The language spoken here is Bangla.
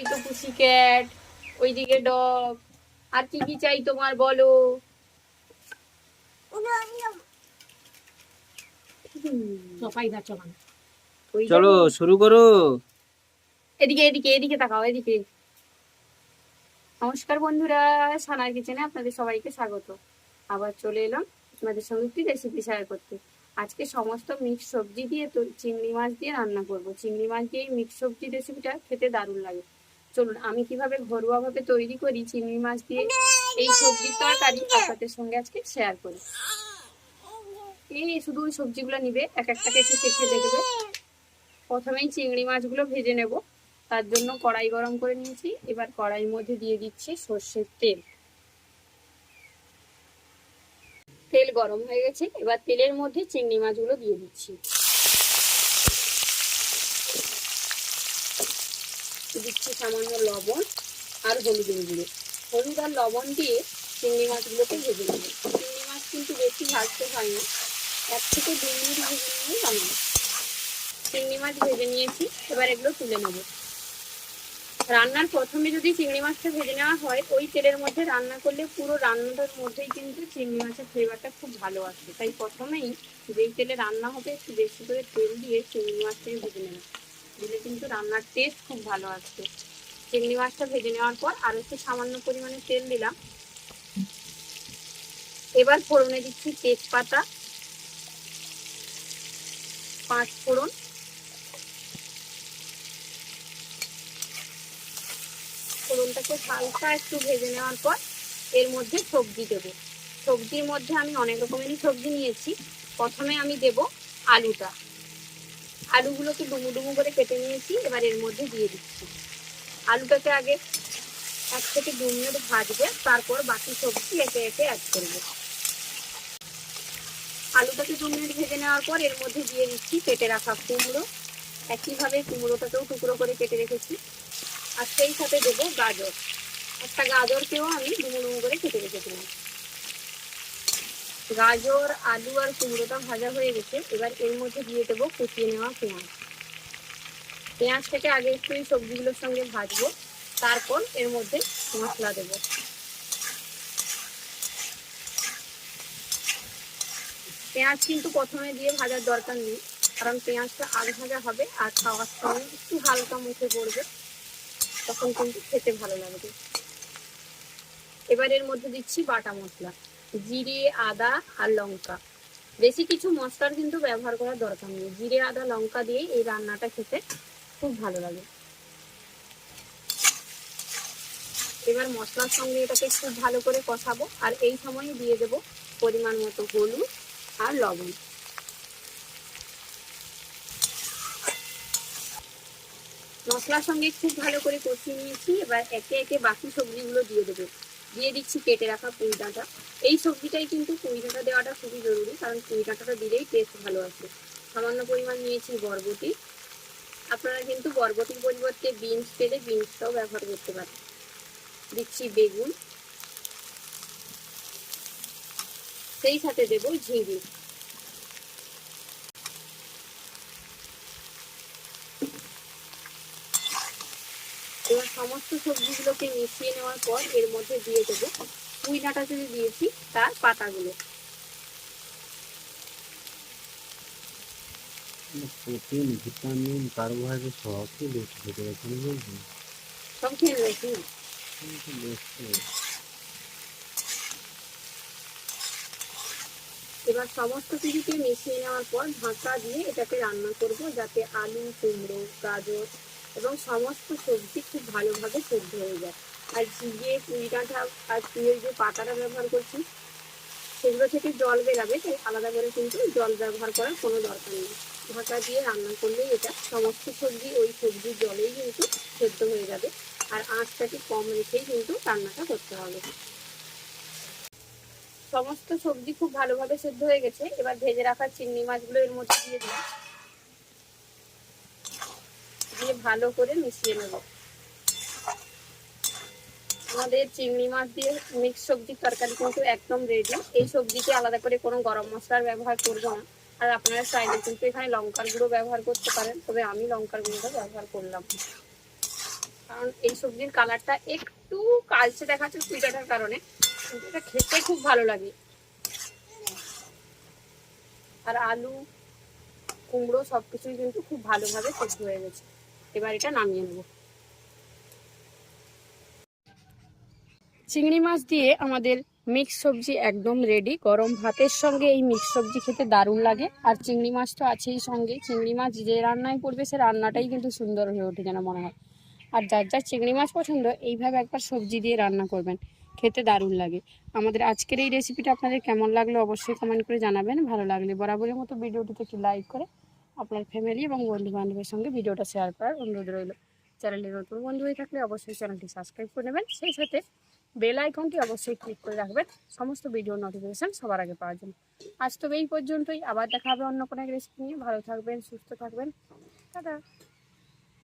ওই তো পুসি ক্যাট, ওইদিকে ডগ। আর কি কি চাই তোমার বলো? চলো শুরু করো। এদিকে এদিকে এদিকে তাকাও, এদিকে। নমস্কার বন্ধুরা, সানার কিচেনে আপনাদের সবাইকে স্বাগত। আবার চলে এলাম আপনাদের সঙ্গে একটি রেসিপি শেয়ার করতে। আজকে সমস্ত মিক্স সবজি দিয়ে তো চিংড়ি মাছ দিয়ে রান্না করব। চিংড়ি মাছ দিয়ে মিক্স সবজি রেসিপিটা খেতে দারুণ লাগে। চলুন আমি কিভাবে ঘরোয়াভাবে তৈরি করি চিংড়ি মাছ দিয়ে এই সবজির তরকারি আপনাদের সঙ্গে আজকে শেয়ার করি। এই শুধু ওই সবজিগুলো নিবে, এক একটাকে একটু চেখে দেখবে। প্রথমেই চিংড়ি মাছগুলো ভেজে নেব। তার জন্য কড়াই গরম করে নিয়েছি। এবার কড়াইয়ের মধ্যে দিয়ে দিচ্ছি সর্ষের তেল। তেল গরম হয়ে গেছে, এবার তেলের মধ্যে চিংড়ি মাছগুলো দিয়ে দিচ্ছি। দিচ্ছি সামান্য লবণ আর হলুদের গুঁড়ো। হলুদ আর লবণ দিয়ে চিংড়ি মাছগুলোকে ভেজে নেব। চিংড়ি মাছ কিন্তু বেশি ভাজতে হয় না, 1 থেকে 2 মিনিট ভেজে নিয়ে বানাবো। চিংড়ি মাছ ভেজে নিয়েছি, এবার এগুলো তুলে নেব। রান্নার প্রথমে যদি চিংড়ি মাছটা ভেজে নেওয়া হয়, ওই তেলের মধ্যে রান্না করলে পুরো রান্নাটার মধ্যেই কিন্তু চিংড়ি মাছের ফ্লেভারটা খুব ভালো আসে। তাই প্রথমেই যেই তেলে রান্না হবে একটু বেশি করে তেল দিয়ে চিংড়ি মাছটাকে ভেজে নেবে, দিলে কিন্তু রান্নার টেস্ট খুব ভালো আসবে। চিংড়ি মাছটা ভেজে নেওয়ার পর আর একটু সামান্য পরিমাণে তেল দিলাম। এবার ফোড়নে দিচ্ছি তেজপাতা, 5 ফোড়ন, ফোড়নটাকে হালকা একটু ভেজে নেওয়ার পর এর মধ্যে সবজি দেব। সবজির মধ্যে আমি অনেক রকমেরই সবজি নিয়েছি। প্রথমে আমি দেব আলুটা। আলুগুলোকে ডুমু ডুমু করে কেটে নিয়েছি, এবার এর মধ্যে দিয়ে দিচ্ছি। আলুটাকে আগে 1 থেকে 2 মিনিট ভাজবে, তারপর বাকি সবজি একে একে অ্যাড করবো। আলুটাকে 2 মিনিট ভেজে নেওয়ার পর এর মধ্যে দিয়ে দিচ্ছি কেটে রাখা কুমড়ো। একইভাবে কুমড়োটাকেও টুকরো করে কেটে রেখেছি। আর সেই সাথে দেবো গাজর। একটা গাজরকেও আমি ডুমু ডুমু করে কেটে রেখেছিলাম। গাজর, আলু আর কুমড়োটা ভাজা হয়ে গেছে, এবার এর মধ্যে দিয়ে দেবো কুচিয়ে নেওয়া পেঁয়াজ। পেঁয়াজটাকে আগে একটু এই সবজিগুলোর সঙ্গে ভাজবো, তারপর এর মধ্যে মশলা দেবো। পেঁয়াজ কিন্তু প্রথমে দিয়ে ভাজার দরকার নেই, কারণ পেঁয়াজটা আধ ভাজা হবে আর খাওয়ার সময় একটু হালকা মুখে পড়বে, তখন কিন্তু খেতে ভালো লাগবে। এবার এর মধ্যে দিচ্ছি বাটা মশলা, জিরে, আদা আর লঙ্কা। বেশি কিছু মশলার কিন্তু ব্যবহার করার দরকার নেই, জিরে, আদা, লঙ্কা দিয়ে এই রান্নাটা খেতে খুব ভালো লাগে। এবার মশলার সঙ্গে এটাকে খুব ভালো করে কষাবো, আর এই সময় দিয়ে দেবো পরিমাণ মতো হলুদ আর লবণ। মশলার সঙ্গে খুব ভালো করে কষিয়ে নিয়েছি, এবার একে একে বাকি সবজিগুলো দিয়ে দেবো। দিয়ে দিচ্ছি কেটে রাখা পুঁই ডাঁটা। এই সবজিটাই কিন্তু পুঁই ডাঁটা দেওয়াটা খুবই জরুরি, কারণ পুঁই ডাঁটাটা দিলেই টেস্ট ভালো আসে। সামান্য পরিমাণ নিয়েছি বরবটি। আপনারা কিন্তু বরবটির পরিবর্তে বিনস পেলে বিনসটাও ব্যবহার করতে পারেন। দিচ্ছি বেগুন, সেই সাথে দেবো ঝিঙে। এবার সমস্ত সবজিগুলোকে মিশিয়ে নেওয়ার পর এর মধ্যে দিয়ে দেবো পুঁই ডাঁটা যে দিয়েছি তার পাতাগুলো। প্রোটিন, ভিটামিন, কার্বোহাইড্রেট সব বেশি খেতে পারছেন, বুঝলি? সব খেয়ে নিয়েছি। এবার সমস্ত কিছুকে মিশিয়ে নেওয়ার পর ঢাকা দিয়ে এটাকে রান্না করব, যাতে আলু, কুমড়ো, গাজর এবং সমস্ত সবজি খুব ভালোভাবে সেদ্ধ হয়ে যায়। আর ঝিঙে, পুঁই ডাঁটা আর পুঁইয়ের যে পাতাটা ব্যবহার করছি সেগুলো থেকে জল বেরাবে, তাই আলাদা করে কিন্তু জল ব্যবহার করার কোনো দরকার নেই। ঢাকা দিয়ে রান্না করলেই এটা সমস্ত সবজি ওই সবজির জলেই কিন্তু সেদ্ধ হয়ে যাবে। আর আঁচটাকে কম রেখেই কিন্তু রান্নাটা করতে হবে। সমস্ত সবজি খুব ভালোভাবে সেদ্ধ হয়ে গেছে, এবার ভেজে রাখা চিংড়ি মাছগুলো এর মধ্যে দিয়ে দিলাম, দিয়ে ভালো করে মিশিয়ে নেব। আমাদের চিংড়ি মাছ দিয়ে মিক্স সবজির তরকারি কিন্তু একদম রেডি। এই সবজিতে আলাদা করে কোনো গরম মশলার ব্যবহার করবো না। আর আপনারা চাইলে কিন্তু এখানে লঙ্কার গুঁড়ো ব্যবহার করতে পারেন, তবে আমি লঙ্কার গুঁড়োটা ব্যবহার করলাম। কারণ এই সবজির কালারটা একটু কালচে দেখাচ্ছে কুইটাটার কারণে, কিন্তু এটা খেতে খুব ভালো লাগে। আর আলু কুমড়ো সবকিছুই কিন্তু খুব ভালোভাবে সেদ্ধ হয়ে গেছে। এবার এটা নামিয়ে নেব। চিংড়ি মাছ দিয়ে আমাদের মিক্স সবজি একদম রেডি। গরম ভাতের সঙ্গে এই মিক্স সবজি খেতে দারুণ লাগে। আর চিংড়ি মাছ তো আছেই সঙ্গে, চিংড়ি মাছ যে রান্নায় করবে সে রান্নাটাই কিন্তু সুন্দর হয়ে ওঠে যেন মনে হয়। আর যার যার চিংড়ি মাছ পছন্দ এইভাবে একবার সবজি দিয়ে রান্না করবেন, খেতে দারুণ লাগে। আমাদের আজকের এই রেসিপিটা আপনাদের কেমন লাগলো অবশ্যই কমেন্ট করে জানাবেন। ভালো লাগলে বরাবরের মতো ভিডিওটিতে একটু লাইক করে আপনার ফ্যামিলি এবং বন্ধু বান্ধবের সঙ্গে ভিডিওটা শেয়ার করার অনুরোধ রইল। চ্যানেলে নতুন বন্ধু হয়ে থাকলে অবশ্যই চ্যানেলটি সাবস্ক্রাইব করে নেবেন, সেই সাথে বেল আইকনটি অবশ্যই ক্লিক করে রাখবেন সমস্ত ভিডিও নোটিফিকেশন সবার আগে পাওয়ার জন্য। আজ তো এই পর্যন্তই, আবার দেখা হবে অন্য কোনো এক রেসিপি নিয়ে। ভালো থাকবেন, সুস্থ থাকবেন, টাটা।